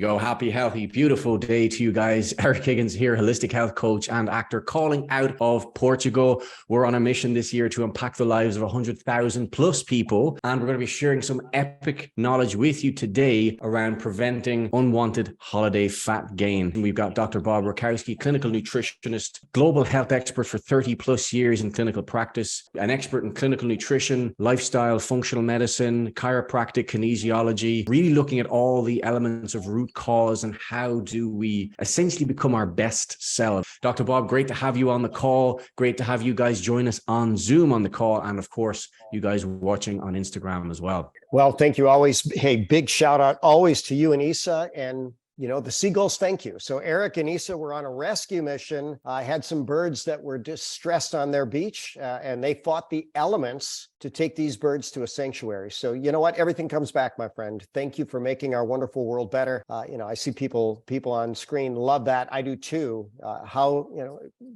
Go. Happy, healthy, beautiful day to you guys. Eric Higgins here, holistic health coach and actor, calling out of Portugal. We're on a mission this year to impact the lives of 100,000 plus people. And we're going to be sharing some epic knowledge with you today around preventing unwanted holiday fat gain. We've got Dr. Bob Rakowski, clinical nutritionist, global health expert for 30 plus years in clinical practice, an expert in clinical nutrition, lifestyle, functional medicine, chiropractic, kinesiology, really looking at all the elements of root cause and how do we essentially become our best self. Dr. Bob, great to have you on the call. Great to have you guys join us on Zoom on the call. And of course, you guys watching on Instagram as well. Well, thank you always. Hey, big shout out always to you and Isa and the seagulls, thank you. So Eric and Isa were on a rescue mission. I had some birds that were distressed on their beach and they fought the elements to take these birds to a sanctuary. So you know what? Everything comes back, my friend. Thank you for making our wonderful world better. I see people on screen love that. I do too.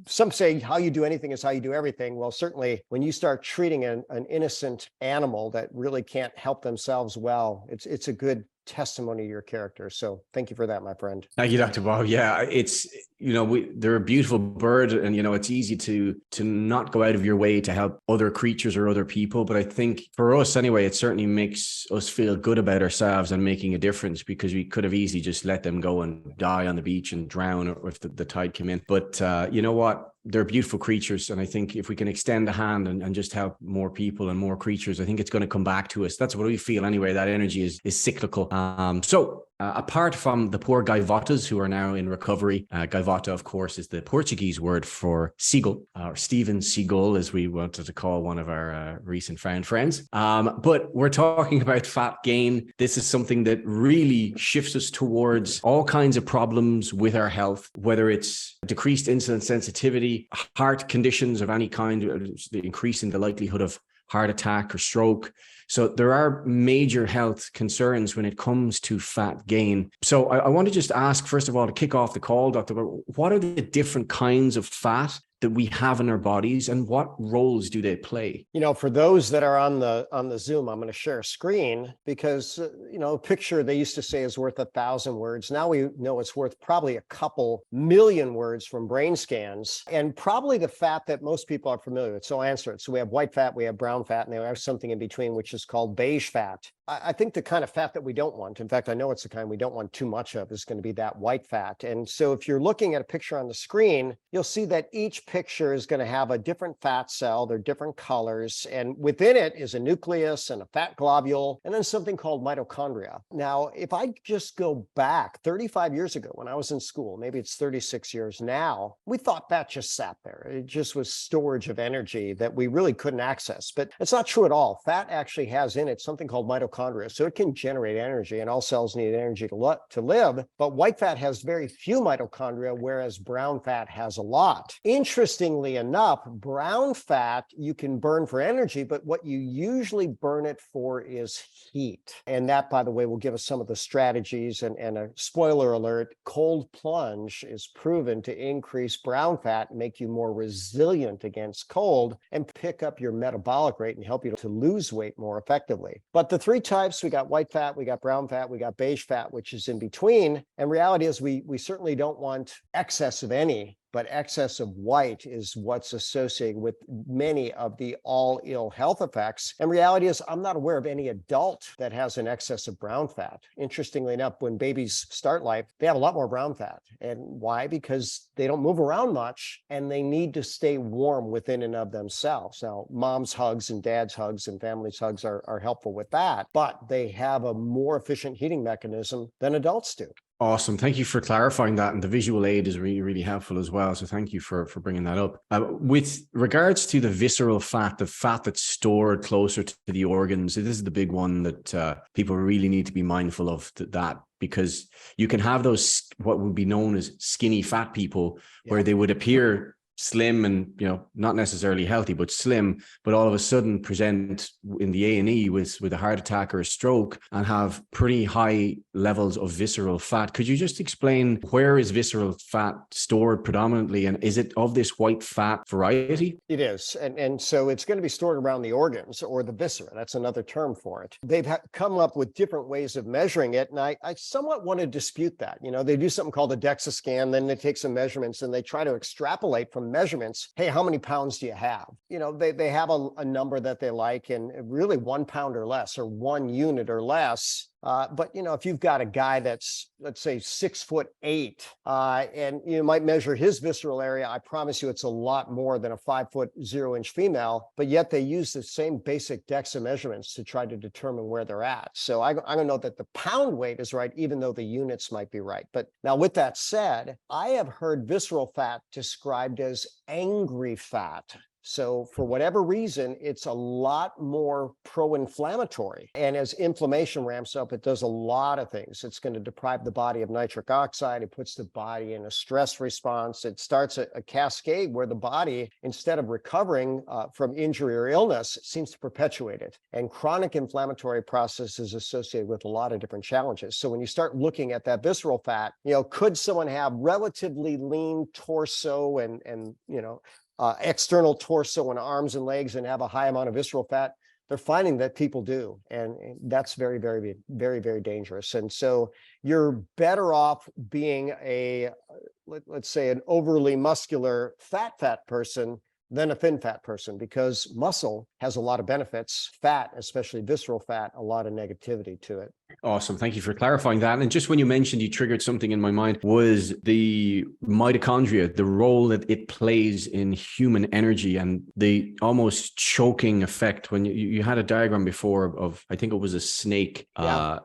Some say how you do anything is how you do everything. Well, certainly when you start treating an innocent animal that really can't help themselves well, it's a good testimony to your character. So thank you for that, my friend. Thank you, Dr. Bob. Yeah, it's, they're a beautiful bird and, it's easy to not go out of your way to help other creatures or other people. But I think for us anyway, it certainly makes us feel good about ourselves and making a difference, because we could have easily just let them go and die on the beach and drown or if the tide came in. But you know what? They're beautiful creatures. And I think if we can extend a hand and just help more people and more creatures, I think it's going to come back to us. That's what we feel anyway. That energy is cyclical. Apart from the poor gaivotas who are now in recovery, gaivota, of course, is the Portuguese word for seagull, or Steven Seagull, as we wanted to call one of our recent found friends. But we're talking about fat gain. This is something that really shifts us towards all kinds of problems with our health, whether it's decreased insulin sensitivity, heart conditions of any kind, increasing the likelihood of heart attack or stroke. So there are major health concerns when it comes to fat gain. So I want to just ask, first of all, to kick off the call, Dr. What are the different kinds of fat that we have in our bodies and what roles do they play? For those that are on the Zoom, I'm going to share a screen because, a picture they used to say is worth 1,000 words. Now we know it's worth probably a couple million words from brain scans, and probably the fat that most people are familiar with. So I'll answer it. So we have white fat, we have brown fat, and we have something in between, which is called beige fat. I think the kind of fat that we don't want, in fact, I know it's the kind we don't want too much of, is going to be that white fat. And so if you're looking at a picture on the screen, you'll see that each picture is going to have a different fat cell. They're different colors. And within it is a nucleus and a fat globule, and then something called mitochondria. Now, if I just go back 35 years ago when I was in school, maybe it's 36 years now, we thought fat just sat there. It just was storage of energy that we really couldn't access. But it's not true at all. Fat actually has in it something called mitochondria. So it can generate energy, and all cells need energy to live. But white fat has very few mitochondria, whereas brown fat has a lot. Interestingly enough, brown fat you can burn for energy, but what you usually burn it for is heat. And that, by the way, will give us some of the strategies. And a spoiler alert, cold plunge is proven to increase brown fat and make you more resilient against cold and pick up your metabolic rate and help you to lose weight more effectively. But the three types, we got white fat, we got brown fat, we got beige fat, which is in between. And reality is we certainly don't want excess of any, but excess of white is what's associated with many of the all ill health effects. And reality is I'm not aware of any adult that has an excess of brown fat. Interestingly enough, when babies start life, they have a lot more brown fat. And why? Because they don't move around much and they need to stay warm within and of themselves. Now, mom's hugs and dad's hugs and family's hugs are helpful with that, but they have a more efficient heating mechanism than adults do. Awesome. Thank you for clarifying that. And the visual aid is really, really helpful as well. So thank you for bringing that up. With regards to the visceral fat, the fat that's stored closer to the organs, this is the big one that people really need to be mindful of, that because you can have those, what would be known as skinny fat people, where they would appear slim and, not necessarily healthy, but slim, but all of a sudden present in the A&E with a heart attack or a stroke and have pretty high levels of visceral fat. Could you just explain, where is visceral fat stored predominantly, and is it of this white fat variety? It is. And so it's going to be stored around the organs, or the viscera. That's another term for it. They've come up with different ways of measuring it. And I somewhat want to dispute that. They do something called a DEXA scan, then they take some measurements and they try to extrapolate from measurements. Hey, how many pounds do you have? They have a number that they like, and really 1 pound or less, or 1 unit or less. But if you've got a guy that's, let's say, 6'8", and you might measure his visceral area, I promise you it's a lot more than a 5'0" female, but yet they use the same basic DEXA measurements to try to determine where they're at. So I'm going to note that the pound weight is right, even though the units might be right. But now, with that said, I have heard visceral fat described as angry fat. So for whatever reason, it's a lot more pro-inflammatory. And as inflammation ramps up, it does a lot of things. It's going to deprive the body of nitric oxide. It puts the body in a stress response. It starts a cascade where the body, instead of recovering from injury or illness, seems to perpetuate it. And chronic inflammatory process is associated with a lot of different challenges. So when you start looking at that visceral fat, could someone have relatively lean torso and external torso and arms and legs and have a high amount of visceral fat? They're finding that people do. And that's very, very, very, very dangerous. And so you're better off being let's say, an overly muscular fat person than a thin fat person, because muscle has a lot of benefits. Fat, especially visceral fat, a lot of negativity to it. Awesome. Thank you for clarifying that. And just when you mentioned, you triggered something in my mind, was the mitochondria, the role that it plays in human energy, and the almost choking effect. When you had a diagram before of, I think it was a snake,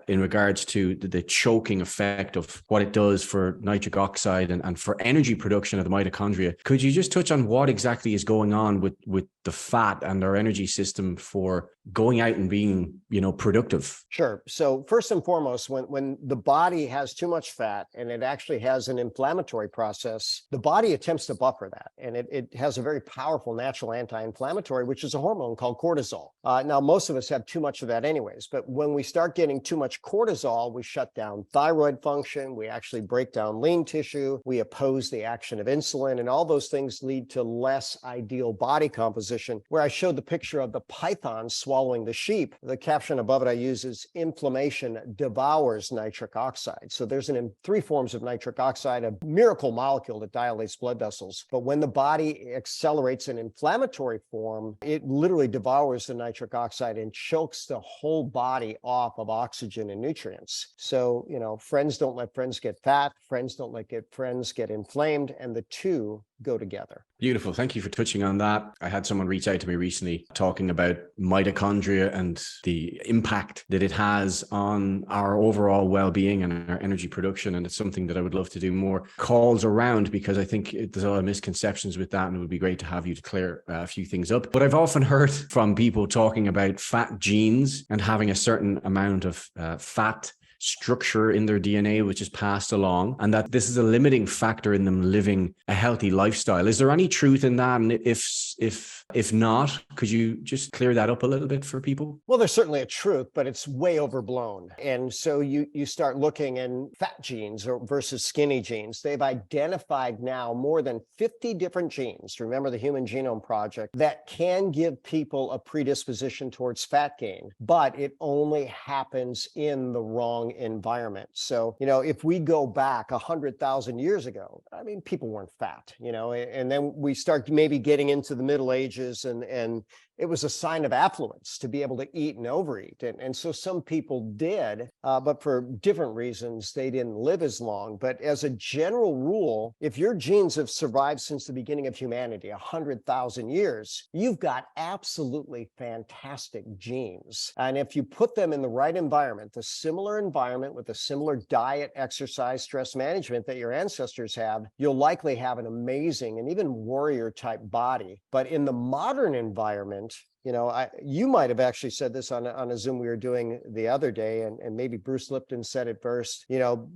in regards to the choking effect of what it does for nitric oxide and for energy production of the mitochondria. Could you just touch on what exactly is going on with the fat and our energy system for going out and being, productive? Sure. So first and foremost, when the body has too much fat and it actually has an inflammatory process, the body attempts to buffer that. And it has a very powerful natural anti-inflammatory, which is a hormone called cortisol. Now, most of us have too much of that anyways, but when we start getting too much cortisol, we shut down thyroid function, we actually break down lean tissue, we oppose the action of insulin, and all those things lead to less ideal body composition. Where I showed the picture of the python swallowing the sheep, the caption above it I use is inflammation devours nitric oxide. So there's 3 forms of nitric oxide, a miracle molecule that dilates blood vessels. But when the body accelerates an inflammatory form, it literally devours the nitric oxide and chokes the whole body off of oxygen and nutrients. So, friends don't let friends get fat, friends don't let friends get inflamed, and the two go together. Beautiful. Thank you for touching on that. I had someone reach out to me recently talking about mitochondria and the impact that it has on our overall well-being and our energy production. And it's something that I would love to do more calls around, because I think there's a lot of misconceptions with that, and it would be great to have you to clear a few things up. But I've often heard from people talking about fat genes and having a certain amount of fat structure in their DNA, which is passed along, and that this is a limiting factor in them living a healthy lifestyle. Is there any truth in that? And if not, could you just clear that up a little bit for people? Well, there's certainly a truth, but it's way overblown. And so you start looking in fat genes versus skinny genes. They've identified now more than 50 different genes, remember the Human Genome Project, that can give people a predisposition towards fat gain, but it only happens in the wrong environment. So, if we go back 100,000 years ago, people weren't fat, and then we start maybe getting into the Middle Ages, and it was a sign of affluence to be able to eat and overeat. And so some people did, but for different reasons, they didn't live as long. But as a general rule, if your genes have survived since the beginning of humanity, 100,000 years, you've got absolutely fantastic genes. And if you put them in the right environment, the similar environment with a similar diet, exercise, stress management that your ancestors have, you'll likely have an amazing and even warrior type body. But in the modern environment, You might have actually said this on a Zoom we were doing the other day, and maybe Bruce Lipton said it first.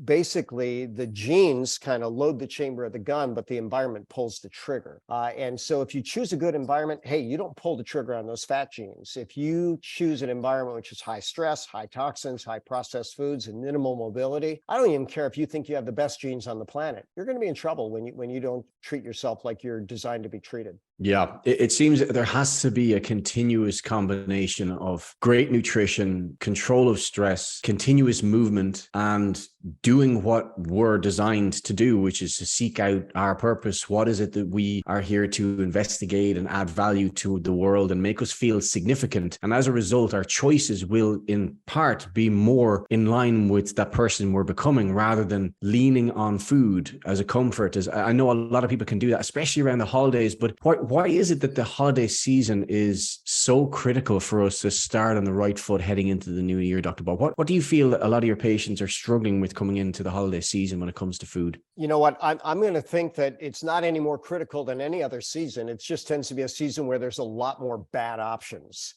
Basically the genes kind of load the chamber of the gun, but the environment pulls the trigger. And so if you choose a good environment, hey, you don't pull the trigger on those fat genes. If you choose an environment which is high stress, high toxins, high processed foods, and minimal mobility, I don't even care if you think you have the best genes on the planet. You're going to be in trouble when you don't treat yourself like you're designed to be treated. Yeah, it seems that there has to be a continuous combination of great nutrition, control of stress, continuous movement, and doing what we're designed to do, which is to seek out our purpose. What is it that we are here to investigate and add value to the world and make us feel significant? And as a result, our choices will in part be more in line with that person we're becoming, rather than leaning on food as a comfort. As I know a lot of people can do that, especially around the holidays, but why is it that the holiday season is so critical for us to start on the right foot heading into the new year, Dr. Bob? What do you feel that a lot of your patients are struggling with coming into the holiday season when it comes to food? You know what? I'm going to think that it's not any more critical than any other season. It just tends to be a season where there's a lot more bad options.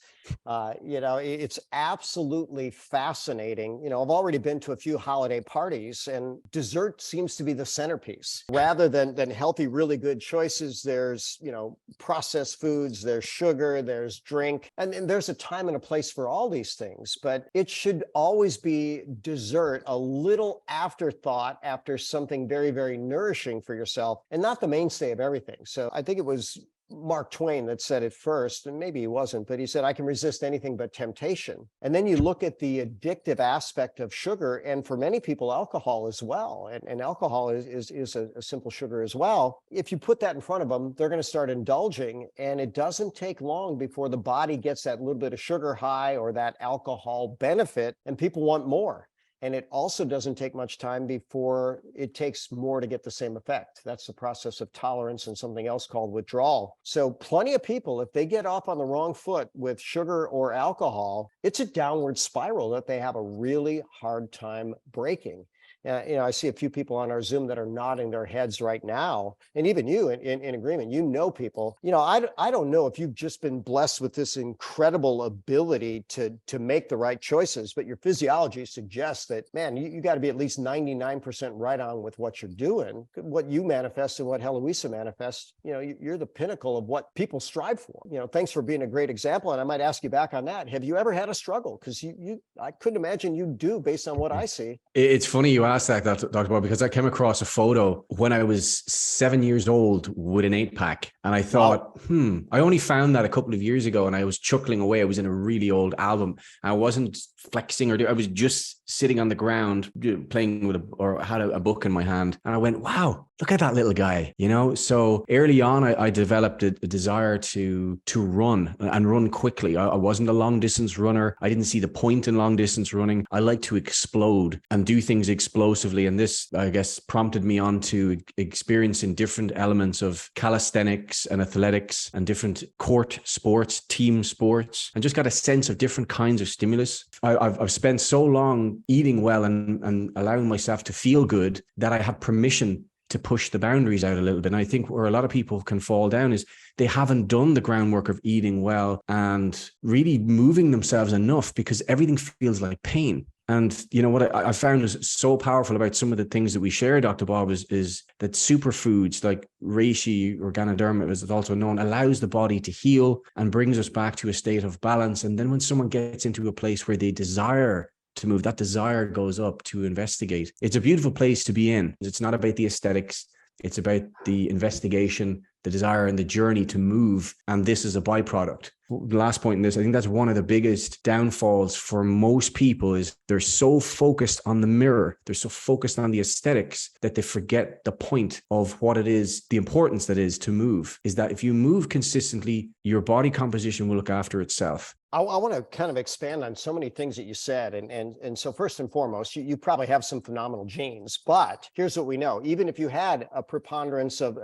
It's absolutely fascinating. I've already been to a few holiday parties, and dessert seems to be the centerpiece. Rather than healthy, really good choices, there's, processed foods, there's sugar, there's drink, and there's a time and a place for all these things. But it should always be dessert, a little afterthought after something very, very nourishing for yourself, and not the mainstay of everything. So I think it was Mark Twain that said it first, and maybe he wasn't, but he said, I can resist anything but temptation. And then you look at the addictive aspect of sugar, and for many people, alcohol as well. And alcohol is a simple sugar as well. If you put that in front of them, they're going to start indulging, and it doesn't take long before the body gets that little bit of sugar high or that alcohol benefit, and people want more. And it also doesn't take much time before it takes more to get the same effect. That's the process of tolerance and something else called withdrawal. So plenty of people, if they get off on the wrong foot with sugar or alcohol, it's a downward spiral that they have a really hard time breaking. I see a few people on our Zoom that are nodding their heads right now, and even you in agreement. People. I don't know if you've just been blessed with this incredible ability to make the right choices, but your physiology suggests that, man, you got to be at least 99% right on with what you're doing. What you manifest and what Heloisa manifests, you're the pinnacle of what people strive for. Thanks for being a great example, and I might ask you back on that. Have you ever had a struggle? Because I couldn't imagine you do, based on what I see. It's funny you asked that, Dr. Bob, because I came across a photo when I was 7 years old with an 8-pack. And I thought, I only found that a couple of years ago, and I was chuckling away. I was in a really old album. I wasn't flexing I was just sitting on the ground playing with or had a book in my hand. And I went, wow, look at that little guy, So early on, I developed a desire to run and run quickly. I wasn't a long distance runner. I didn't see the point in long distance running. I like to explode and do things explosively. And this, I guess, prompted me on to experiencing different elements of calisthenics and athletics and different court sports, team sports, and just got a sense of different kinds of stimulus. I've spent so long eating well and allowing myself to feel good that I have permission to push the boundaries out a little bit. And I think where a lot of people can fall down is they haven't done the groundwork of eating well and really moving themselves enough, because everything feels like pain. And what I found is so powerful about some of the things that we share, Dr. Bob, is that superfoods like reishi or Ganoderma, as it's also known, allows the body to heal and brings us back to a state of balance. And then when someone gets into a place where they desire to move, that desire goes up to investigate. It's a beautiful place to be in. It's not about the aesthetics. It's about the investigation, the desire, and the journey to move. And this is a byproduct. The last point in this, I think that's one of the biggest downfalls for most people, is they're so focused on the mirror, they're so focused on the aesthetics that they forget the point of what it is, the importance that is to move, is that if you move consistently, your body composition will look after itself. I want to kind of expand on so many things that you said. And so first and foremost, you probably have some phenomenal genes, but here's what we know. Even if you had a preponderance of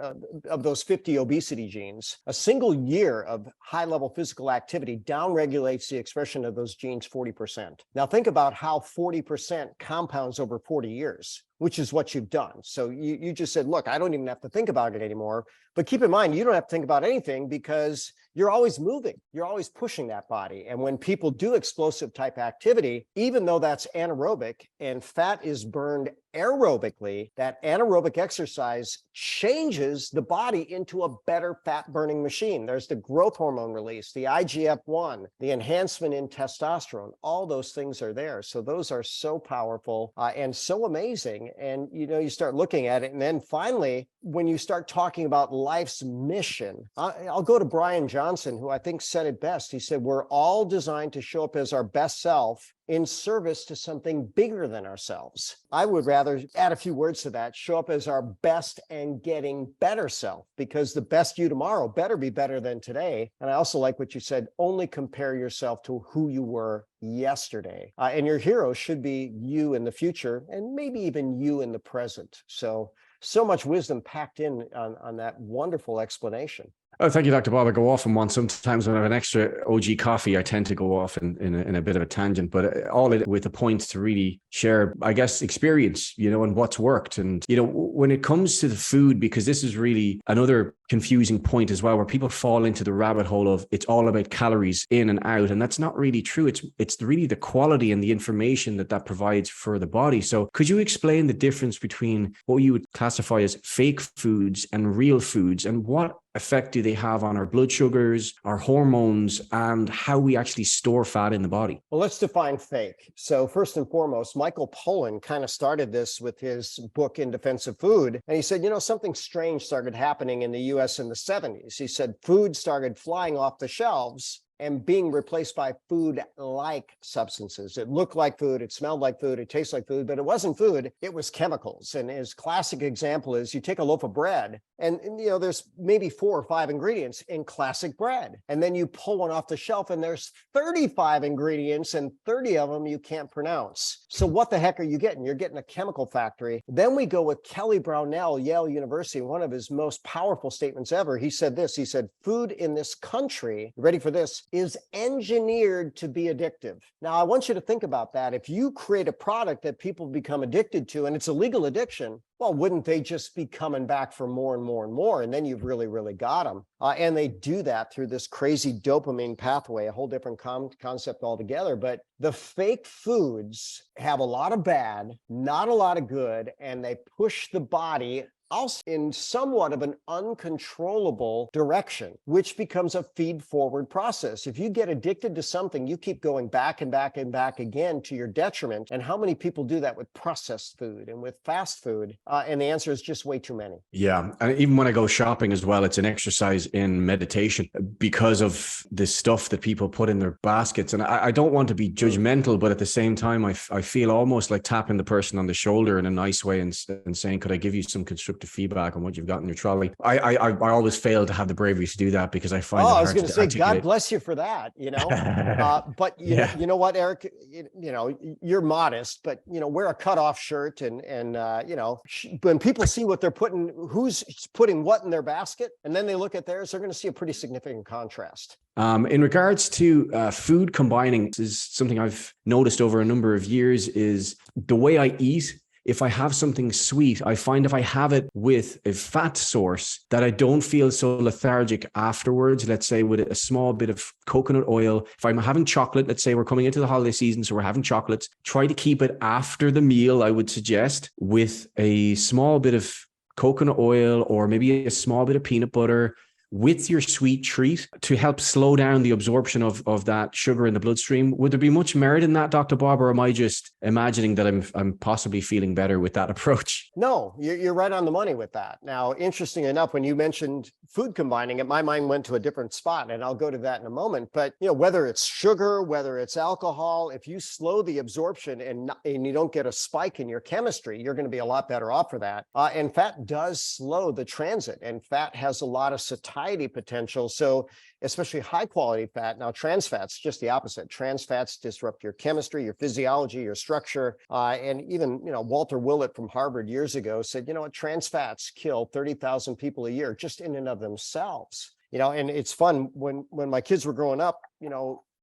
those 50 obesity genes, a single year of high level physical activity downregulates the expression of those genes 40%. Now think about how 40% compounds over 40 years. which is what you've done. So you just said, look, I don't even have to think about it anymore. But keep in mind, you don't have to think about anything because you're always moving. You're always pushing that body. And when people do explosive type activity, even though that's anaerobic and fat is burned aerobically, that anaerobic exercise changes the body into a better fat burning machine. There's the growth hormone release, the IGF-1, the enhancement in testosterone. All those things are there. So those are so powerful and so amazing. And, you start looking at it. And then finally, when you start talking about life's mission, I'll go to Brian Johnson, who I think said it best. He said, we're all designed to show up as our best self in service to something bigger than ourselves. I would rather add a few words to that, show up as our best and getting better self, because the best you tomorrow better be better than today. And I also like what you said, only compare yourself to who you were yesterday. And your hero should be you in the future and maybe even you in the present. So much wisdom packed in on that wonderful explanation. Oh, thank you, Dr. Bob. I go off on one. Sometimes when I have an extra OG coffee, I tend to go off in a bit of a tangent, but all it with a point to really share, I guess, experience, and what's worked. And, when it comes to the food, because this is really another confusing point as well, where people fall into the rabbit hole of it's all about calories in and out. And that's not really true. It's really the quality and the information that provides for the body. So could you explain the difference between what you would classify as fake foods and real foods, and what effect do they have on our blood sugars, our hormones, and how we actually store fat in the body? Well, let's define fake. So first and foremost, Michael Pollan kind of started this with his book In Defense of Food. And he said, something strange started happening in the US in the 70s. He said food started flying off the shelves and being replaced by food-like substances. It looked like food, it smelled like food, it tastes like food, but it wasn't food, it was chemicals. And his classic example is you take a loaf of bread and there's maybe 4 or 5 ingredients in classic bread. And then you pull one off the shelf and there's 35 ingredients and 30 of them you can't pronounce. So what the heck are you getting? You're getting a chemical factory. Then we go with Kelly Brownell, Yale University, one of his most powerful statements ever. He said this, he said, food in this country, ready for this, is engineered to be addictive. Now, I want you to think about that. If you create a product that people become addicted to, and it's a legal addiction, well, wouldn't they just be coming back for more and more and more? And then you've really, really got them. And they do that through this crazy dopamine pathway, a whole different concept altogether. But the fake foods have a lot of bad, not a lot of good, and they push the body also in somewhat of an uncontrollable direction, which becomes a feed-forward process. If you get addicted to something, you keep going back and back and back again to your detriment. And how many people do that with processed food and with fast food? And the answer is just way too many. Yeah. And even when I go shopping as well, it's an exercise in meditation because of the stuff that people put in their baskets. And I don't want to be judgmental, but at the same time, I feel almost like tapping the person on the shoulder in a nice way and saying, could I give you some constructive feedback on what you've got in your trolley? I always fail to have the bravery to do that because I find I was going to say, God bless you for that, but you know what, Eric, you're modest, but wear a cutoff shirt and when people see what they're putting, who's putting what in their basket, and then they look at theirs, they're going to see a pretty significant contrast. In regards to food combining, this is something I've noticed over a number of years, is the way I eat. If I have something sweet, I find if I have it with a fat source that I don't feel so lethargic afterwards. Let's say with a small bit of coconut oil. If I'm having chocolate, let's say we're coming into the holiday season, so we're having chocolates, try to keep it after the meal, I would suggest, with a small bit of coconut oil or maybe a small bit of peanut butter with your sweet treat to help slow down the absorption of that sugar in the bloodstream. Would there be much merit in that, Dr. Bob, or am I just imagining that I'm possibly feeling better with that approach? No, you're right on the money with that. Now, interesting enough, when you mentioned food combining, my mind went to a different spot, and I'll go to that in a moment. But whether it's sugar, whether it's alcohol, if you slow the absorption and you don't get a spike in your chemistry, you're going to be a lot better off for that. And fat does slow the transit, and fat has a lot of satiety potential. So especially high quality fat. Now, trans fats, just the opposite. Trans fats disrupt your chemistry, your physiology, your structure. And even, Walter Willett from Harvard years ago said, trans fats kill 30,000 people a year just in and of themselves. And it's fun when my kids were growing up,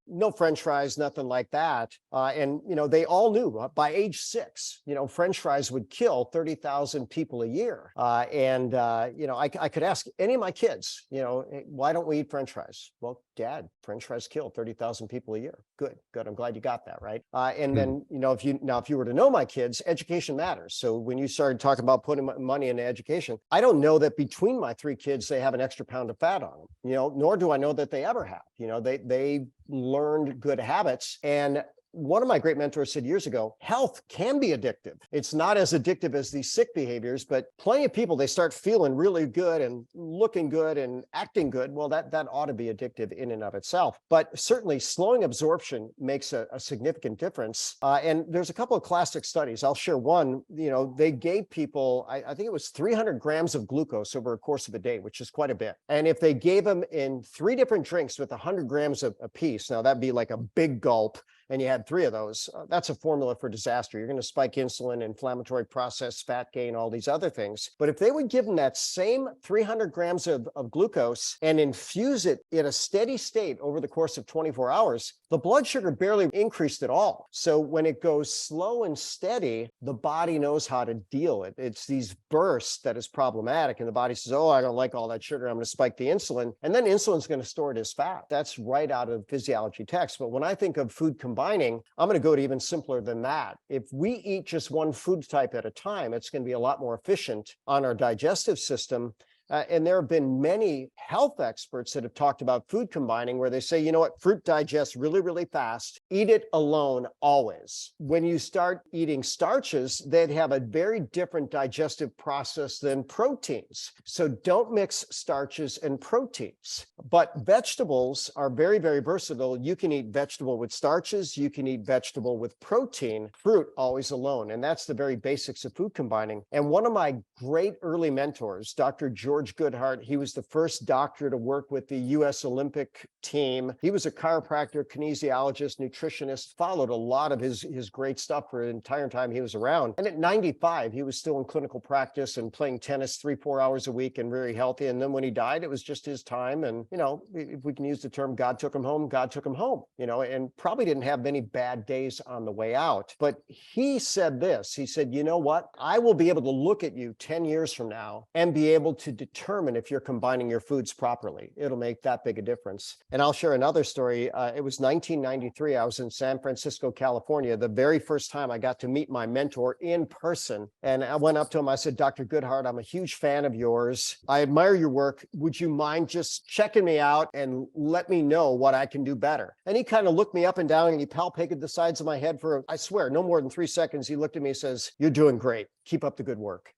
no French fries, nothing like that. And, they all knew by age 6, French fries would kill 30,000 people a year. I could ask any of my kids, "Hey, why don't we eat French fries?" "Well, Dad, French fries kill 30,000 people a year." Good. I'm glad you got that, right? And then, if you were to know my kids, education matters. So when you started talking about putting money into education, I don't know that between my 3 kids, they have an extra pound of fat on them, nor do I know that they ever have. They learned good habits. And one of my great mentors said years ago, health can be addictive. It's not as addictive as these sick behaviors, but plenty of people, they start feeling really good and looking good and acting good. Well, that ought to be addictive in and of itself. But certainly slowing absorption makes a significant difference. And there's a couple of classic studies. I'll share one. They gave people, I think it was 300 grams of glucose over a course of a day, which is quite a bit. And if they gave them in 3 different drinks with 100 grams a piece, now that'd be like a big gulp, and you had 3 of those, that's a formula for disaster. You're going to spike insulin, inflammatory process, fat gain, all these other things. But if they would give them that same 300 grams of glucose and infuse it in a steady state over the course of 24 hours, the blood sugar barely increased at all. So when it goes slow and steady, the body knows how to deal it. It's these bursts that is problematic. And the body says, "Oh, I don't like all that sugar. I'm going to spike the insulin." And then insulin's going to store it as fat. That's right out of physiology text. But when I think of food combining, I'm going to go to even simpler than that. If we eat just one food type at a time, it's going to be a lot more efficient on our digestive system. And there have been many health experts that have talked about food combining where they say, you know what, fruit digests really, really fast. Eat it alone always. When you start eating starches, they'd have a very different digestive process than proteins. So don't mix starches and proteins. But vegetables are very, very versatile. You can eat vegetable with starches. You can eat vegetable with protein. Fruit always alone. And that's the very basics of food combining. And one of my great early mentors, Dr. George Goodhart, he was the first doctor to work with the U.S. Olympic team. He was a chiropractor, kinesiologist, nutritionist, followed a lot of his great stuff for the entire time he was around. And at 95, he was still in clinical practice and playing tennis 3-4 hours a week and very healthy. And then when he died, it was just his time. And, if we can use the term, God took him home, God took him home, and probably didn't have many bad days on the way out. But he said this, he said, "You know what? I will be able to look at you 10 years from now and be able to determine if you're combining your foods properly." It'll make that big a difference. And I'll share another story. It was 1993. I was in San Francisco, California, the very first time I got to meet my mentor in person. And I went up to him. I said, "Dr. Goodhart, I'm a huge fan of yours. I admire your work. Would you mind just checking me out and let me know what I can do better?" And he kind of looked me up and down and he palpated the sides of my head for, I swear, no more than 3 seconds. He looked at me and says, "You're doing great. Keep up the good work."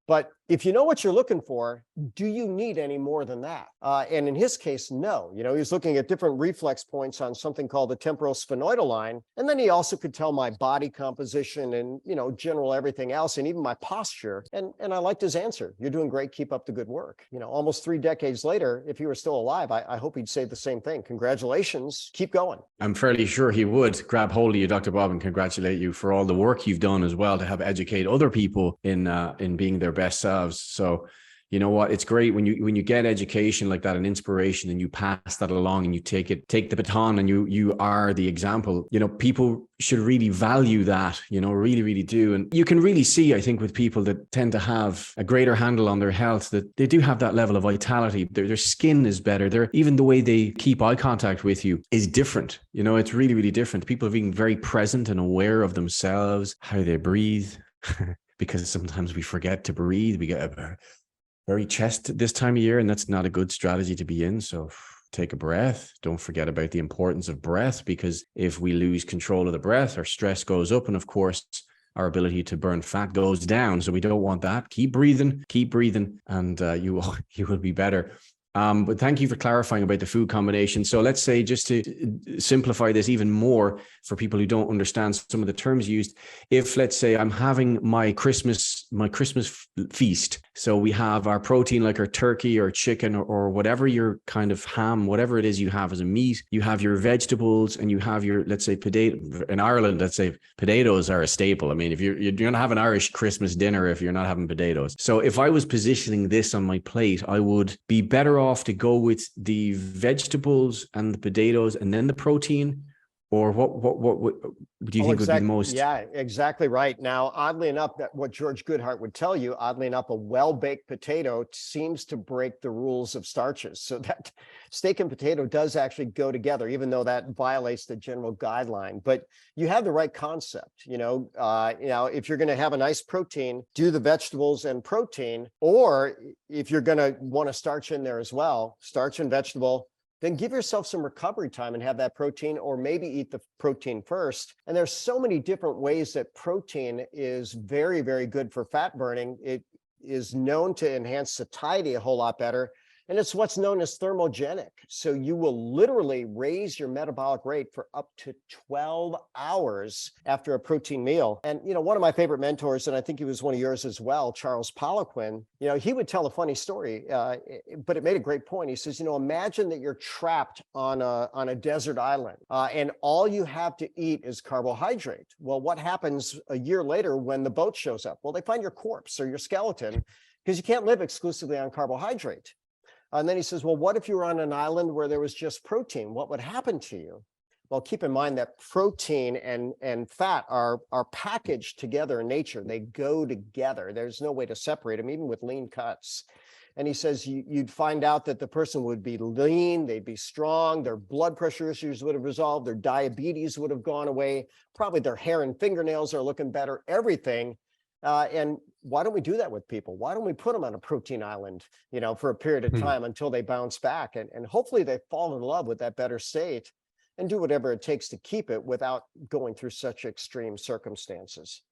But if you know what you're looking for, do you need any more than that? And in his case, no. He was looking at different reflex points on something called the temporal sphenoidal line. And then he also could tell my body composition and, general everything else, and even my posture. And I liked his answer. "You're doing great. Keep up the good work." Almost 3 decades later, if he were still alive, I hope he'd say the same thing. Congratulations. Keep going. I'm fairly sure he would grab hold of you, Dr. Bob, and congratulate you for all the work you've done as well to help educate other people in being their best selves. So, you know what? It's great when you get education like that and inspiration, and you pass that along and you take the baton, and you are the example. People should really value that. Really, really do. And you can really see, I think, with people that tend to have a greater handle on their health, that they do have that level of vitality. Their skin is better. Even the way they keep eye contact with you is different. It's really, really different. People are being very present and aware of themselves, how they breathe. Because sometimes we forget to breathe. We get a very chest this time of year, and that's not a good strategy to be in. So take a breath. Don't forget about the importance of breath, because if we lose control of the breath, our stress goes up. And of course, our ability to burn fat goes down. So we don't want that. Keep breathing, and you will be better. But thank you for clarifying about the food combination. So let's say, just to simplify this even more for people who don't understand some of the terms used, if let's say I'm having my Christmas my Christmas feast. So we have our protein, like our turkey or chicken or whatever your kind of ham, whatever it is you have as a meat. You have your vegetables and you have your, let's say, potato. In Ireland, let's say potatoes are a staple. I mean, if you're going to have an Irish Christmas dinner if you're not having potatoes. So if I was positioning this on my plate, I would be better off to go with the vegetables and the potatoes and then the protein. Or what do you think would be the most? Yeah, exactly right. Now, oddly enough, that what George Goodhart would tell you, oddly enough, a well-baked potato seems to break the rules of starches. So that steak and potato does actually go together, even though that violates the general guideline. But you have the right concept. If you're going to have a nice protein, do the vegetables and protein. Or if you're going to want a starch in there as well, starch and vegetable, then give yourself some recovery time and have that protein, or maybe eat the protein first. And there's so many different ways that protein is very, very good for fat burning. It is known to enhance satiety a whole lot better. And it's what's known as thermogenic. So you will literally raise your metabolic rate for up to 12 hours after a protein meal. And, one of my favorite mentors, and I think he was one of yours as well, Charles Poliquin, he would tell a funny story, but it made a great point. He says, imagine that you're trapped on a desert island and all you have to eat is carbohydrate. Well, what happens a year later when the boat shows up? Well, they find your corpse or your skeleton because you can't live exclusively on carbohydrate. And then he says, well, what if you were on an island where there was just protein? What would happen to you? Well, keep in mind that protein and fat are packaged together in nature. They go together. There's no way to separate them, even with lean cuts. And he says you'd find out that the person would be lean, they'd be strong, their blood pressure issues would have resolved, their diabetes would have gone away, probably their hair and fingernails are looking better, everything. And why don't we do that with people? Why don't we put them on a protein island, for a period of time until they bounce back? And hopefully they fall in love with that better state and do whatever it takes to keep it without going through such extreme circumstances.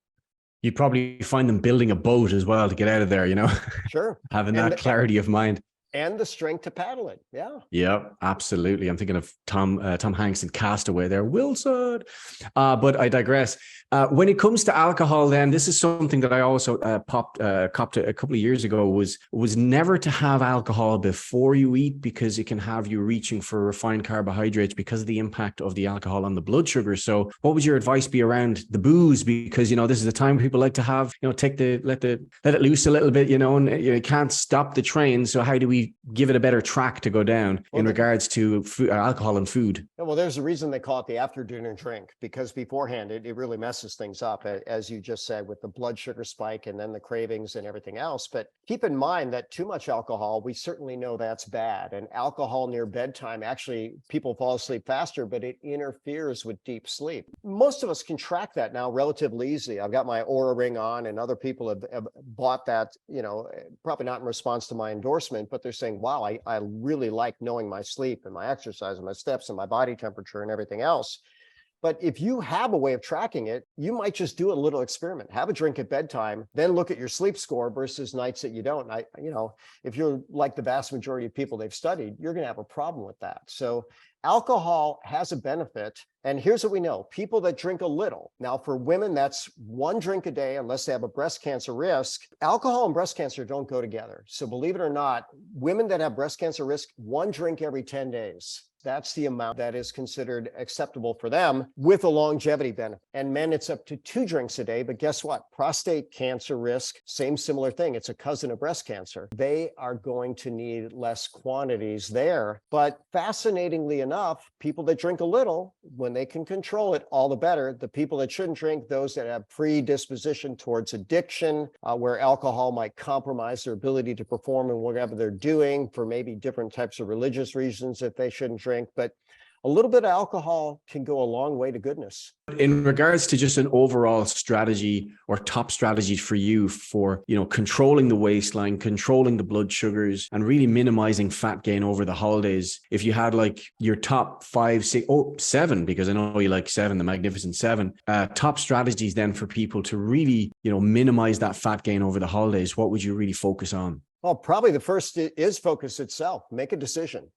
You'd probably find them building a boat as well to get out of there, Sure. Having that clarity of mind. And the strength to paddle it. Yeah. Yeah, absolutely. I'm thinking of Tom Hanks in Castaway there, Wilson. But I digress. When it comes to alcohol, then this is something that I also copped a couple of years ago was never to have alcohol before you eat, because it can have you reaching for refined carbohydrates because of the impact of the alcohol on the blood sugar. So what would your advice be around the booze? Because, this is the time people like to have, let it loose a little bit, and you can't stop the train. So how do we give it a better track to go down in regards to alcohol and food? Well, there's a reason they call it the after dinner drink, because beforehand it really messes things up, as you just said, with the blood sugar spike and then the cravings and everything else. But keep in mind that too much alcohol, we certainly know that's bad. And alcohol near bedtime, actually, people fall asleep faster, but it interferes with deep sleep. Most of us can track that now relatively easily. I've got my Oura Ring on, and other people have bought that, probably not in response to my endorsement, but they're saying, wow, I really like knowing my sleep and my exercise and my steps and my body temperature and everything else. But if you have a way of tracking it, you might just do a little experiment. Have a drink at bedtime, then look at your sleep score versus nights that you don't. If you're like the vast majority of people they've studied, you're going to have a problem with that. So alcohol has a benefit. And here's what we know. People that drink a little. Now, for women, that's 1 drink a day, unless they have a breast cancer risk. Alcohol and breast cancer don't go together. So believe it or not, women that have breast cancer risk, 1 drink every 10 days. That's the amount that is considered acceptable for them with a longevity benefit. And men, it's up to 2 drinks a day. But guess what? Prostate cancer risk, similar thing. It's a cousin of breast cancer. They are going to need less quantities there. But fascinatingly enough, people that drink a little, when they can control it, all the better. The people that shouldn't drink, those that have predisposition towards addiction, where alcohol might compromise their ability to perform in whatever they're doing for maybe different types of religious reasons if they shouldn't drink. But a little bit of alcohol can go a long way to goodness. In regards to just an overall strategy or top strategy for you for, controlling the waistline, controlling the blood sugars, and really minimizing fat gain over the holidays, if you had like your top 5, 6, 7, because I know you like 7, the magnificent 7, top strategies then for people to really, minimize that fat gain over the holidays, what would you really focus on? Well, probably the first is focus itself. Make a decision.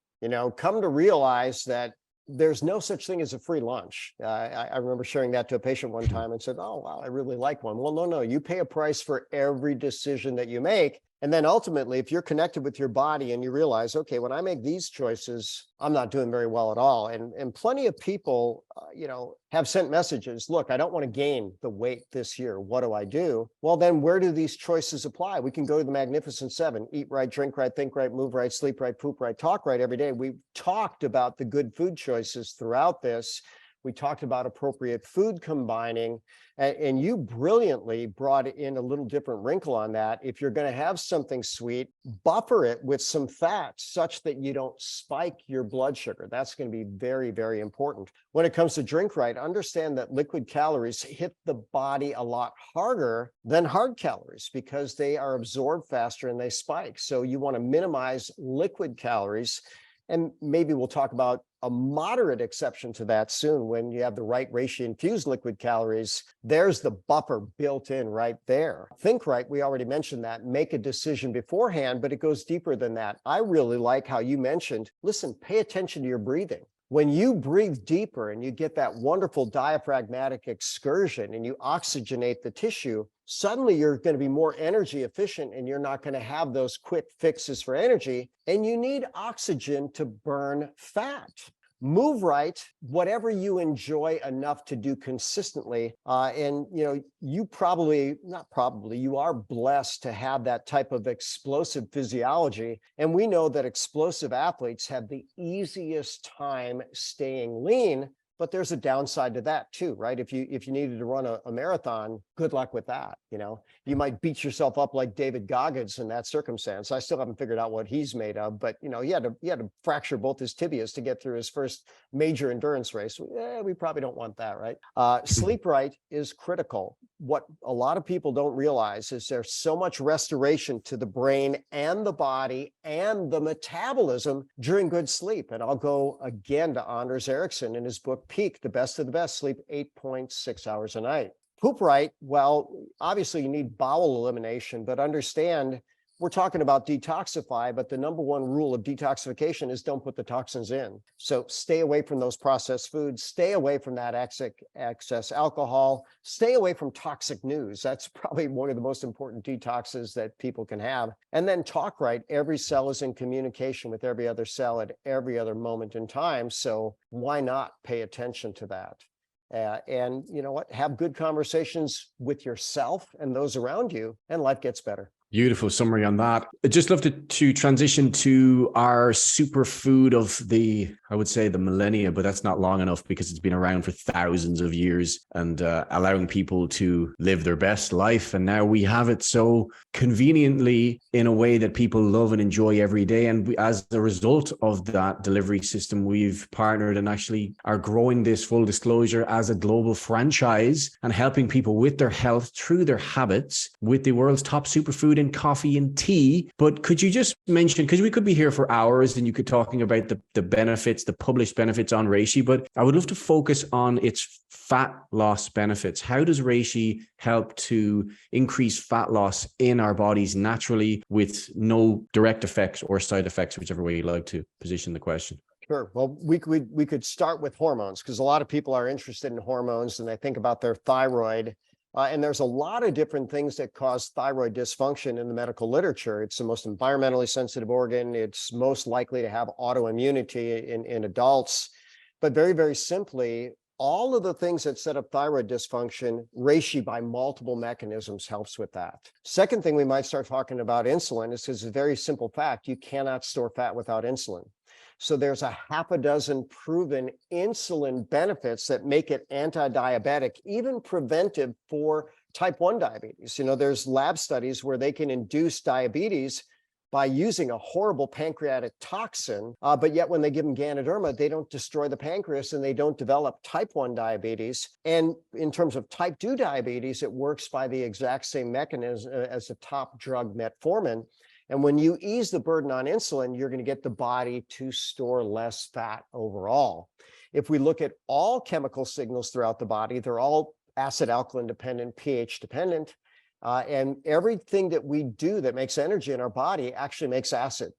Come to realize that there's no such thing as a free lunch. I remember sharing that to a patient one time and said, oh, wow, I really like one. Well, no, you pay a price for every decision that you make. And then ultimately, if you're connected with your body and you realize, okay, when I make these choices, I'm not doing very well at all. And plenty of people, have sent messages, look, I don't want to gain the weight this year. What do I do? Well, then where do these choices apply? We can go to the Magnificent Seven: eat right, drink right, think right, move right, sleep right, poop right, talk right every day. We've talked about the good food choices throughout this. We talked about appropriate food combining, and you brilliantly brought in a little different wrinkle on that. If you're going to have something sweet, buffer it with some fat such that you don't spike your blood sugar. That's going to be very, very important. When it comes to drink right, understand that liquid calories hit the body a lot harder than hard calories because they are absorbed faster and they spike. So you want to minimize liquid calories. And maybe we'll talk about a moderate exception to that soon. When you have the right reishi infused liquid calories, there's the buffer built in right there. Think right, we already mentioned that. Make a decision beforehand, but it goes deeper than that. I really like how you mentioned, listen, pay attention to your breathing. When you breathe deeper and you get that wonderful diaphragmatic excursion and you oxygenate the tissue, suddenly you're going to be more energy efficient and you're not going to have those quick fixes for energy. And you need oxygen to burn fat. Move right, whatever you enjoy enough to do consistently. You are blessed to have that type of explosive physiology. And we know that explosive athletes have the easiest time staying lean. But there's a downside to that too, right? If you needed to run a marathon, good luck with that. You might beat yourself up like David Goggins in that circumstance. I still haven't figured out what he's made of, but he had to fracture both his tibias to get through his first major endurance race. We probably don't want that, right? Sleep right is critical. What a lot of people don't realize is there's so much restoration to the brain and the body and the metabolism during good sleep. And I'll go again to Anders Ericsson in his book, Peak, the best of the best, sleep 8.6 hours a night. Poop right, well, obviously you need bowel elimination, but understand we're talking about detoxify, but the number one rule of detoxification is don't put the toxins in. So stay away from those processed foods, stay away from that excess alcohol, stay away from toxic news. That's probably one of the most important detoxes that people can have. And then talk right. Every cell is in communication with every other cell at every other moment in time. So why not pay attention to that? And you know what? Have good conversations with yourself and those around you, and life gets better. Beautiful summary on that. I'd just love to transition to our superfood of I would say the millennia, but that's not long enough because it's been around for thousands of years and allowing people to live their best life. And now we have it so conveniently in a way that people love and enjoy every day. And as a result of that delivery system, we've partnered and actually are growing this, full disclosure, as a global franchise and helping people with their health through their habits with the world's top superfood in coffee and tea. But could you just mention, because we could be here for hours and you could talking about the benefits, the published benefits on reishi, but I would love to focus on its fat loss benefits. How does reishi help to increase fat loss in our bodies naturally with no direct effects or side effects, whichever way you like to position the question? Sure. Well, we could start with hormones because a lot of people are interested in hormones and they think about their thyroid. And there's a lot of different things that cause thyroid dysfunction in the medical literature. It's the most environmentally sensitive organ. It's most likely to have autoimmunity in adults. But very, very simply, all of the things that set up thyroid dysfunction, reishi by multiple mechanisms helps with that. Second thing we might start talking about insulin is because it's a very simple fact. You cannot store fat without insulin. So there's a half a dozen proven insulin benefits that make it anti-diabetic, even preventive for type 1 diabetes. There's lab studies where they can induce diabetes by using a horrible pancreatic toxin, but yet when they give them Ganoderma, they don't destroy the pancreas and they don't develop type 1 diabetes. And in terms of type 2 diabetes, it works by the exact same mechanism as the top drug metformin. And when you ease the burden on insulin, you're going to get the body to store less fat overall. If we look at all chemical signals throughout the body, they're all acid alkaline dependent, pH dependent. And everything that we do that makes energy in our body actually makes acid.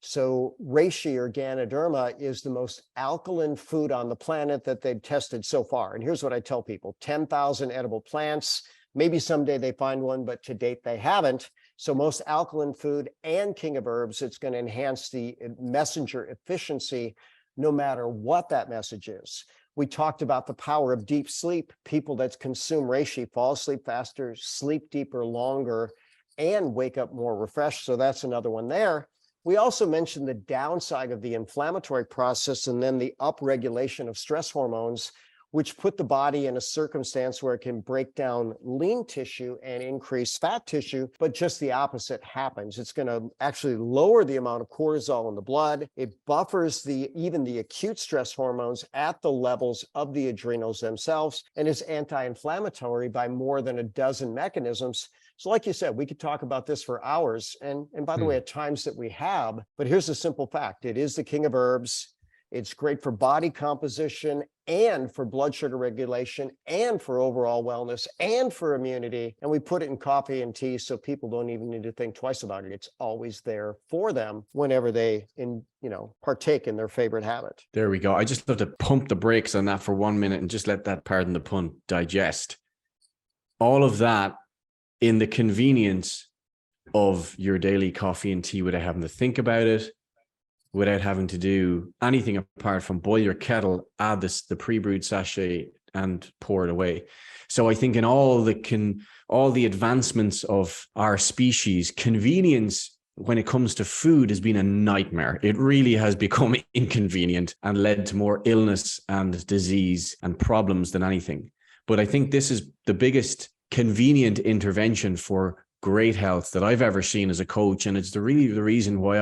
So reishi or Ganoderma is the most alkaline food on the planet that they've tested so far. And here's what I tell people: 10,000 edible plants. Maybe someday they find one, but to date they haven't. So most alkaline food and king of herbs, it's going to enhance the messenger efficiency no matter what that message is. We talked about the power of deep sleep. People that consume reishi fall asleep faster, sleep deeper, longer, and wake up more refreshed. So that's another one there. We also mentioned the downside of the inflammatory process and then the upregulation of stress hormones, which put the body in a circumstance where it can break down lean tissue and increase fat tissue, but just the opposite happens. It's going to actually lower the amount of cortisol in the blood. It buffers even the acute stress hormones at the levels of the adrenals themselves, and is anti-inflammatory by more than a dozen mechanisms. So like you said, we could talk about this for hours, and by the way, at times that we have, but here's the simple fact: it is the king of herbs. It's great for body composition and for blood sugar regulation and for overall wellness and for immunity. And we put it in coffee and tea so people don't even need to think twice about it. It's always there for them whenever they partake in their favorite habit. There we go. I just love to pump the brakes on that for 1 minute and just let that, pardon the pun, digest. All of that in the convenience of your daily coffee and tea without having to think about it, without having to do anything apart from boil your kettle, add the pre-brewed sachet, and pour it away. So I think in all the advancements of our species, convenience when it comes to food has been a nightmare. It really has become inconvenient and led to more illness and disease and problems than anything. But I think this is the biggest convenient intervention for great health that I've ever seen as a coach. And it's the reason why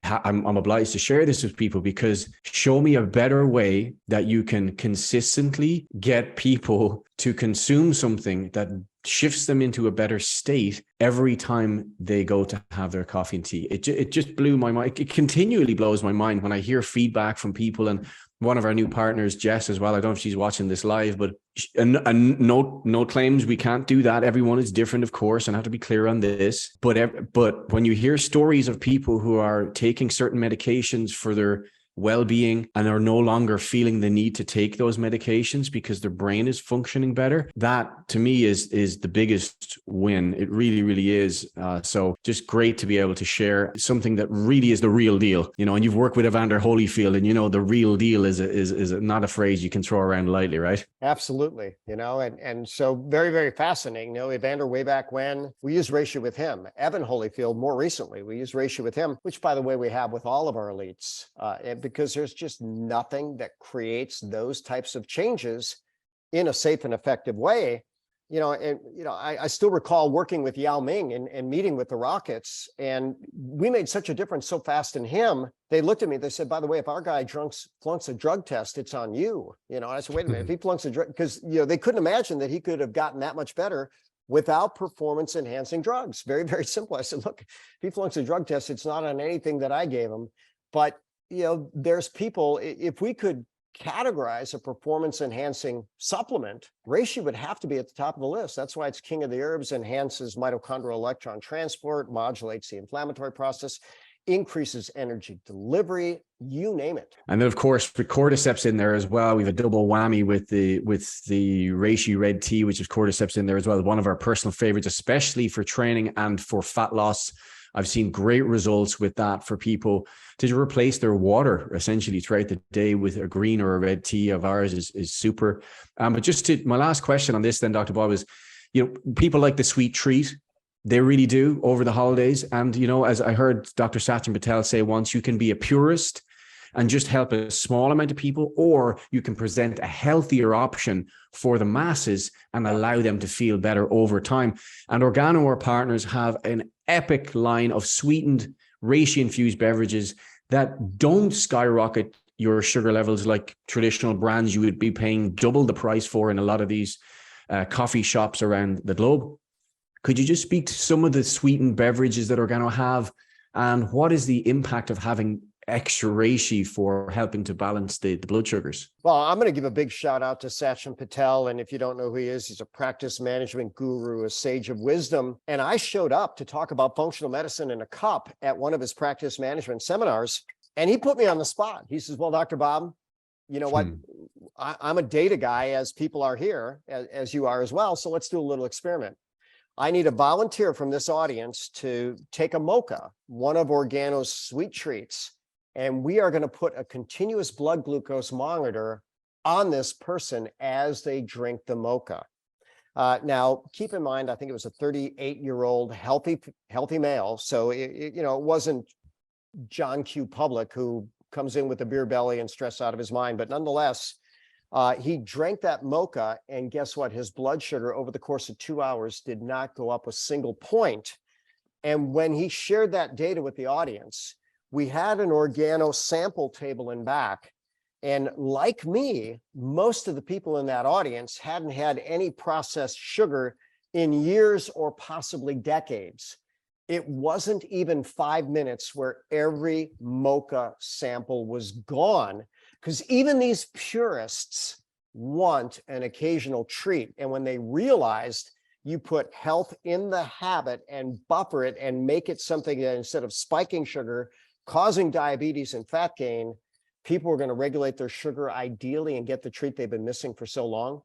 I'm obliged to share this with people, because show me a better way that you can consistently get people to consume something that shifts them into a better state every time they go to have their coffee and tea. It just blew my mind. It continually blows my mind when I hear feedback from people. And one of our new partners, Jess, as well, I don't know if she's watching this live, but no claims. We can't do that. Everyone is different, of course, and I have to be clear on this. But when you hear stories of people who are taking certain medications for their well-being and are no longer feeling the need to take those medications because their brain is functioning better, that to me is the biggest win. It really, really is. So just great to be able to share something that really is the real deal, and you've worked with Evander Holyfield, and the real deal is not a phrase you can throw around lightly, right? Absolutely. And so very, very fascinating. Evander, way back when, we used reishi with him. Evan Holyfield, more recently, we used reishi with him, which, by the way, we have with all of our elites. Because there's just nothing that creates those types of changes in a safe and effective way. I still recall working with Yao Ming and meeting with the Rockets, and we made such a difference so fast in him. They looked at me, they said, by the way, if our guy flunks a drug test, it's on you. And I said, wait a minute, if he flunks a drug, because they couldn't imagine that he could have gotten that much better without performance enhancing drugs. Very, very simple. I said, look, if he flunks a drug test, it's not on anything that I gave him. But there's people, if we could categorize a performance enhancing supplement, reishi would have to be at the top of the list. That's why it's king of the herbs. Enhances mitochondrial electron transport, modulates the inflammatory process, increases energy delivery, you name it. And then, of course, the cordyceps in there as well. We have a double whammy with the reishi red tea, which is cordyceps in there as well. One of our personal favorites, especially for training and for fat loss. I've seen great results with that for people to replace their water essentially throughout the day with a green or a red tea of ours is super. But just my last question on this then, Dr. Bob, is, people like the sweet treat. They really do over the holidays. And, as I heard Dr. Sachin Patel say once, you can be a purist and just help a small amount of people, or you can present a healthier option for the masses and allow them to feel better over time. And Organo, our partners, have an epic line of sweetened reishi-infused beverages that don't skyrocket your sugar levels like traditional brands you would be paying double the price for in a lot of these coffee shops around the globe. Could you just speak to some of the sweetened beverages that Organo have, and what is the impact of having extra reishi for helping to balance the blood sugars? Well, I'm going to give a big shout out to Sachin Patel. And if you don't know who he is, he's a practice management guru, a sage of wisdom. And I showed up to talk about functional medicine in a cup at one of his practice management seminars. And he put me on the spot. He says, well, Dr. Bob, you know what? I'm a data guy, as people are here, as you are as well. So let's do a little experiment. I need a volunteer from this audience to take a mocha, one of Organo's sweet treats, and we are going to put a continuous blood glucose monitor on this person as they drink the mocha. Now, keep in mind, I think it was a 38-year-old healthy male. So, it wasn't John Q. Public who comes in with a beer belly and stress out of his mind. But nonetheless, he drank that mocha, and guess what? His blood sugar over the course of 2 hours did not go up a single point. And when he shared that data with the audience, we had an Organo sample table in back. And like me, most of the people in that audience hadn't had any processed sugar in years or possibly decades. It wasn't even 5 minutes where every mocha sample was gone, because even these purists want an occasional treat. And when they realized you put health in the habit and buffer it and make it something that, instead of spiking sugar, causing diabetes and fat gain, people are going to regulate their sugar ideally and get the treat they've been missing for so long.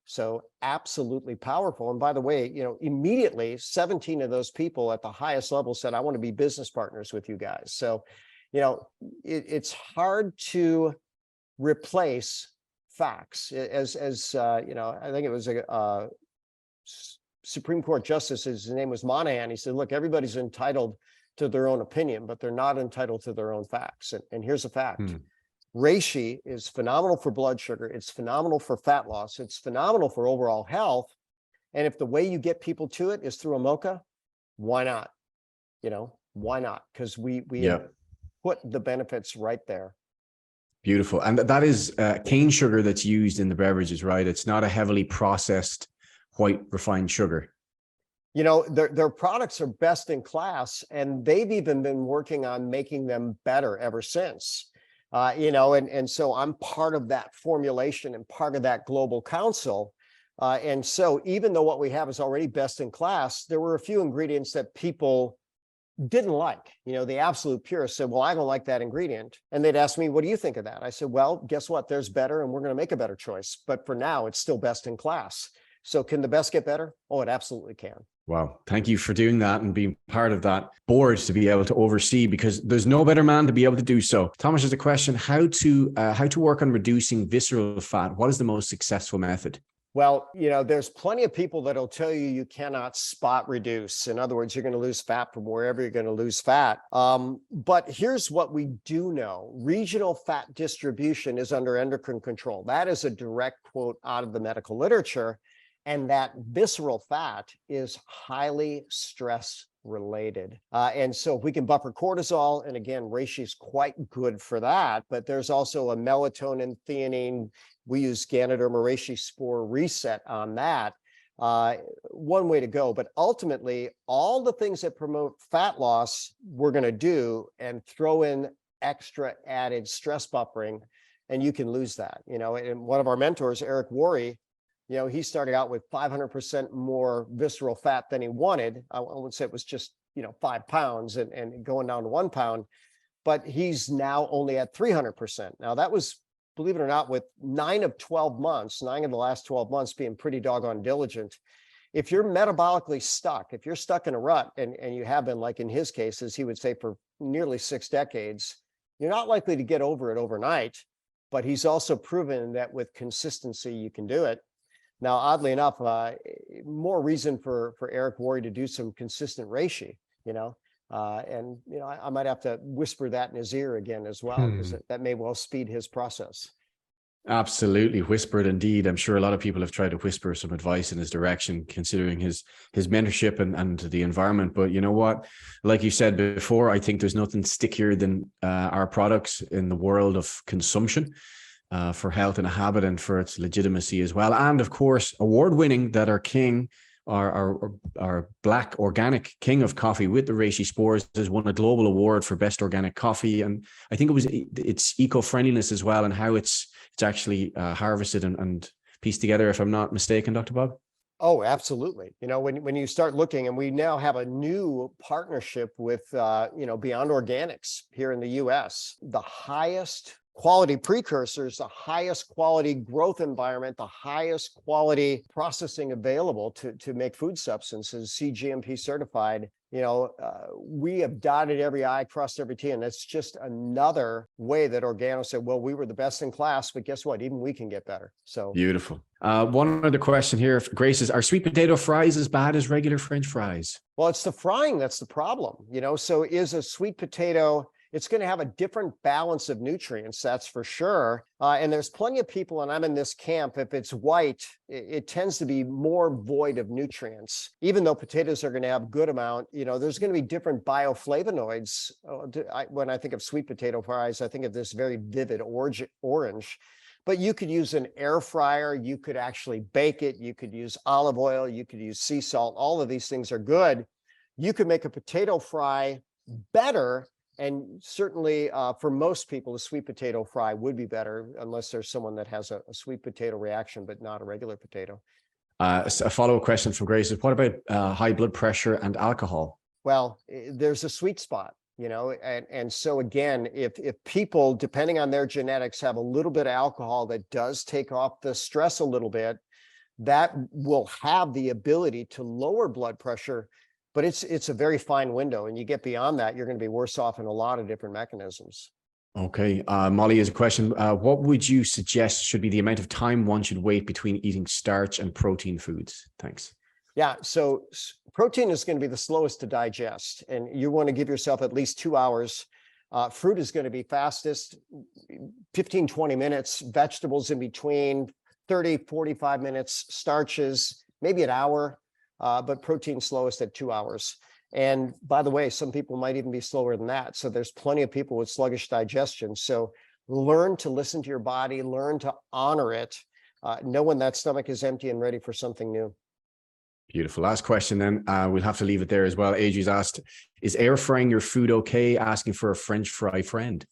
So absolutely powerful. And by the way, immediately 17 of those people at the highest level said, I want to be business partners with you guys. So, it's hard to replace facts. I think it was a Supreme Court justice, his name was Monahan. He said, look, everybody's entitled to their own opinion, but they're not entitled to their own facts. And here's a fact. Reishi is phenomenal for blood sugar. It's phenomenal for fat loss. It's phenomenal for overall health. And if the way you get people to it is through a mocha, why not? Why not? Because we have put the benefits right there. Beautiful. And that is cane sugar that's used in the beverages, right? It's not a heavily processed white refined sugar. Their products are best in class, and they've even been working on making them better ever since. And so I'm part of that formulation and part of that global council. And so even though what we have is already best in class, there were a few ingredients that people didn't like. The absolute purists said, well, I don't like that ingredient. And they'd ask me, what do you think of that? I said, well, guess what? There's better, and we're going to make a better choice. But for now, it's still best in class. So can the best get better? Oh, it absolutely can. Wow. Thank you for doing that and being part of that board to be able to oversee, because there's no better man to be able to do so. Thomas has a question: how to work on reducing visceral fat. What is the most successful method? Well, there's plenty of people that'll tell you cannot spot reduce. In other words, you're going to lose fat from wherever you're going to lose fat. But here's what we do know. Regional fat distribution is under endocrine control. That is a direct quote out of the medical literature. And that visceral fat is highly stress related. And so if we can buffer cortisol, and again, reishi is quite good for that, but there's also a melatonin, theanine. We use Ganoderma reishi spore reset on that. One way to go, but ultimately all the things that promote fat loss, we're going to do, and throw in extra added stress buffering, and you can lose that. And one of our mentors, Eric Worre, he started out with 500% more visceral fat than he wanted. I would say it was just, 5 pounds and going down to 1 pound, but he's now only at 300%. Now that was, believe it or not, with 9 of the last 12 months being pretty doggone diligent. If you're metabolically stuck, if you're stuck in a rut, and you have been, like in his case, as he would say, for nearly 6 decades, you're not likely to get over it overnight, but he's also proven that with consistency, you can do it. Now, oddly enough, more reason for Eric Worre to do some consistent reishi, I might have to whisper that in his ear again as well, because that may well speed his process. Absolutely. Whispered indeed. I'm sure a lot of people have tried to whisper some advice in his direction, considering his mentorship and the environment. But you know what? Like you said before, I think there's nothing stickier than our products in the world of consumption. For health and a habit, and for its legitimacy as well. And of course, award-winning, that our king our black organic king of coffee with the reishi spores has won a global award for best organic coffee. And I think it's eco-friendliness as well, and how it's actually harvested and pieced together, if I'm not mistaken, Dr. Bob. Oh, absolutely. When you start looking, and we now have a new partnership with, Beyond Organics here in the US, the highest quality precursors, the highest quality growth environment, the highest quality processing available to make food substances, CGMP certified. We have dotted every I, crossed every T, and it's just another way that Organo said, well, we were the best in class, but guess what? Even we can get better. So beautiful. One other question here, Grace, is, are sweet potato fries as bad as regular French fries? Well, it's the frying that's the problem. So is a sweet potato, it's going to have a different balance of nutrients, that's for sure. And there's plenty of people, and I'm in this camp, if it's white, it tends to be more void of nutrients. Even though potatoes are going to have good amount, there's going to be different bioflavonoids. When I think of sweet potato fries, I think of this very vivid orange. But you could use an air fryer, you could actually bake it, you could use olive oil, you could use sea salt. All of these things are good. You could make a potato fry better. And certainly for most people, a sweet potato fry would be better, unless there's someone that has a sweet potato reaction, but not a regular potato. A follow-up question from Grace is, what about high blood pressure and alcohol? Well, there's a sweet spot, and so again, if people, depending on their genetics, have a little bit of alcohol that does take off the stress a little bit, that will have the ability to lower blood pressure. But it's a very fine window, and you get beyond that, you're going to be worse off in a lot of different mechanisms. Okay. Molly has a question. What would you suggest should be the amount of time one should wait between eating starch and protein foods? Thanks. Yeah, so protein is going to be the slowest to digest, and you want to give yourself at least 2 hours. Fruit is going to be fastest, 15, 20 minutes, vegetables in between 30, 45 minutes, starches, maybe an hour. But protein slowest at 2 hours. And by the way, some people might even be slower than that. So there's plenty of people with sluggish digestion. So learn to listen to your body, learn to honor it, know when that stomach is empty and ready for something new. Beautiful. Last question then. We'll have to leave it there as well. Adri's asked, is air frying your food okay? Asking for a French fry friend.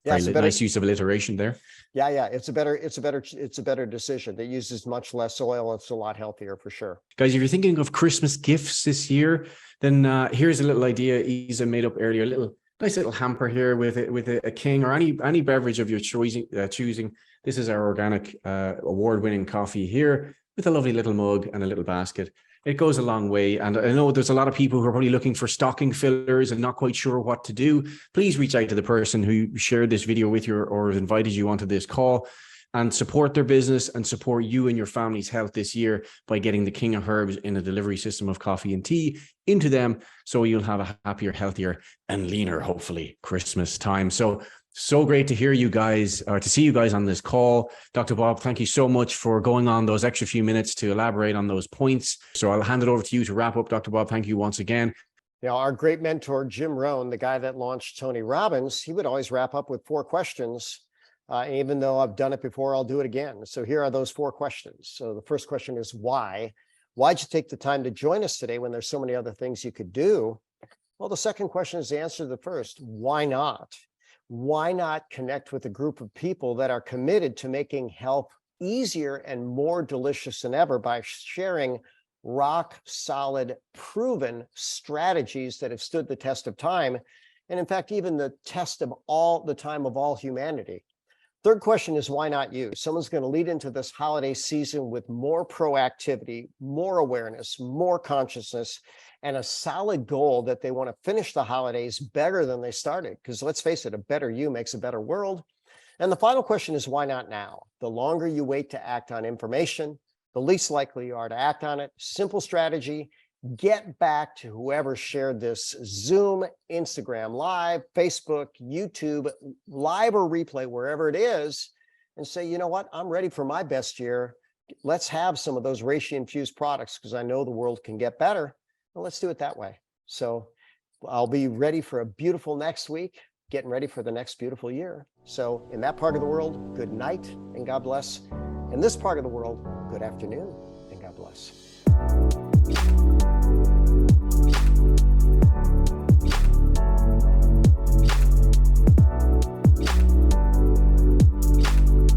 Yeah, nice use of alliteration there. Yeah. It's a better decision. It uses much less oil. It's a lot healthier for sure. Guys, if you're thinking of Christmas gifts this year, then here's a little idea Isa made up earlier. Nice little hamper here with a king or any beverage of your choosing. This is our organic award-winning coffee here with a lovely little mug and a little basket. It goes a long way. And I know there's a lot of people who are probably looking for stocking fillers and not quite sure what to do. Please reach out to the person who shared this video with you or invited you onto this call, and support their business and support you and your family's health this year by getting the King of Herbs in a delivery system of coffee and tea into them, so you'll have a happier, healthier, and leaner, hopefully, Christmas time. So great to hear you guys, or to see you guys on this call. Dr. Bob, thank you so much for going on those extra few minutes to elaborate on those points. So I'll hand it over to you to wrap up, Dr. Bob. Thank you once again. Our great mentor, Jim Rohn, the guy that launched Tony Robbins, he would always wrap up with 4 questions. Even though I've done it before, I'll do it again. So here are those 4 questions. So the first question is why? Why'd you take the time to join us today when there's so many other things you could do? Well, the second question is the answer to the first. Why not? Why not connect with a group of people that are committed to making health easier and more delicious than ever by sharing rock solid, proven strategies that have stood the test of time, and in fact, even the test of all the time of all humanity? Third question is, why not you? Someone's going to lead into this holiday season with more proactivity, more awareness, more consciousness, and a solid goal that they want to finish the holidays better than they started. Because let's face it, a better you makes a better world. And the final question is, why not now? The longer you wait to act on information, the least likely you are to act on it. Simple strategy. Get back to whoever shared this Zoom, Instagram Live, Facebook, YouTube, live or replay, wherever it is, and say, you know what, I'm ready for my best year. Let's have some of those reishi infused products because I know the world can get better. Well, let's do it that way. So I'll be ready for a beautiful next week, getting ready for the next beautiful year. So in that part of the world, good night and God bless. In this part of the world, good afternoon and God bless.